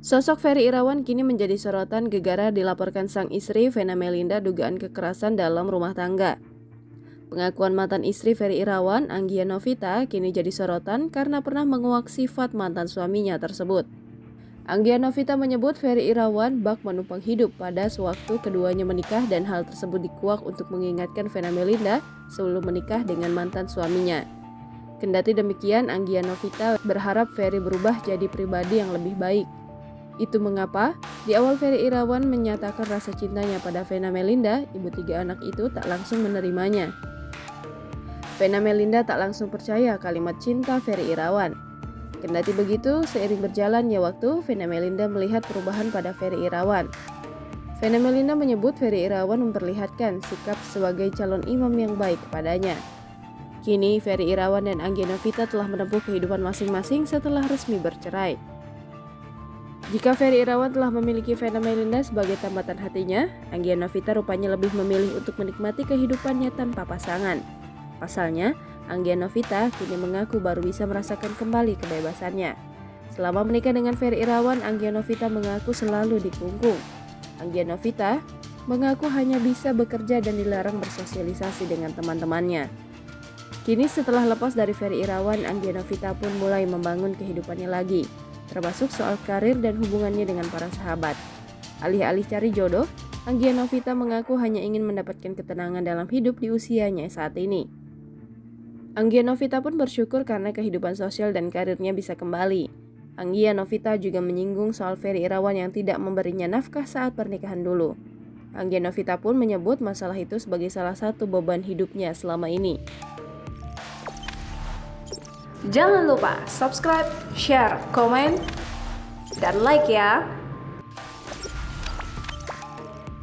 Sosok Ferry Irawan kini menjadi sorotan gegara dilaporkan sang istri Vena Melinda dugaan kekerasan dalam rumah tangga. Pengakuan mantan istri Ferry Irawan, Anggia Novita, kini jadi sorotan karena pernah menguak sifat mantan suaminya tersebut. Anggia Novita menyebut Ferry Irawan bak menumpang hidup pada sewaktu keduanya menikah dan hal tersebut dikuak untuk mengingatkan Vena Melinda sebelum menikah dengan mantan suaminya. Kendati demikian, Anggia Novita berharap Ferry berubah jadi pribadi yang lebih baik. Itu mengapa di awal Ferry Irawan menyatakan rasa cintanya pada Vena Melinda, ibu 3 anak itu tak langsung menerimanya. Vena Melinda tak langsung percaya kalimat cinta Ferry Irawan. Kendati begitu, seiring berjalannya waktu, Vena Melinda melihat perubahan pada Ferry Irawan. Vena Melinda menyebut Ferry Irawan memperlihatkan sikap sebagai calon imam yang baik kepadanya. Kini, Ferry Irawan dan Anggia Novita telah menempuh kehidupan masing-masing setelah resmi bercerai. Jika Ferry Irawan telah memiliki Vena Melinda sebagai tambatan hatinya, Anggia Novita rupanya lebih memilih untuk menikmati kehidupannya tanpa pasangan. Pasalnya, Anggia Novita kini mengaku baru bisa merasakan kembali kebebasannya. Selama menikah dengan Ferry Irawan, Anggia Novita mengaku selalu dikungkung. Anggia Novita mengaku hanya bisa bekerja dan dilarang bersosialisasi dengan teman-temannya. Kini setelah lepas dari Ferry Irawan, Anggia Novita pun mulai membangun kehidupannya lagi, termasuk soal karir dan hubungannya dengan para sahabat. Alih-alih cari jodoh, Anggia Novita mengaku hanya ingin mendapatkan ketenangan dalam hidup di usianya saat ini. Anggia Novita pun bersyukur karena kehidupan sosial dan karirnya bisa kembali. Anggia Novita juga menyinggung soal Ferry Irawan yang tidak memberinya nafkah saat pernikahan dulu. Anggia Novita pun menyebut masalah itu sebagai salah satu beban hidupnya selama ini. Jangan lupa subscribe, share, komen, dan like ya.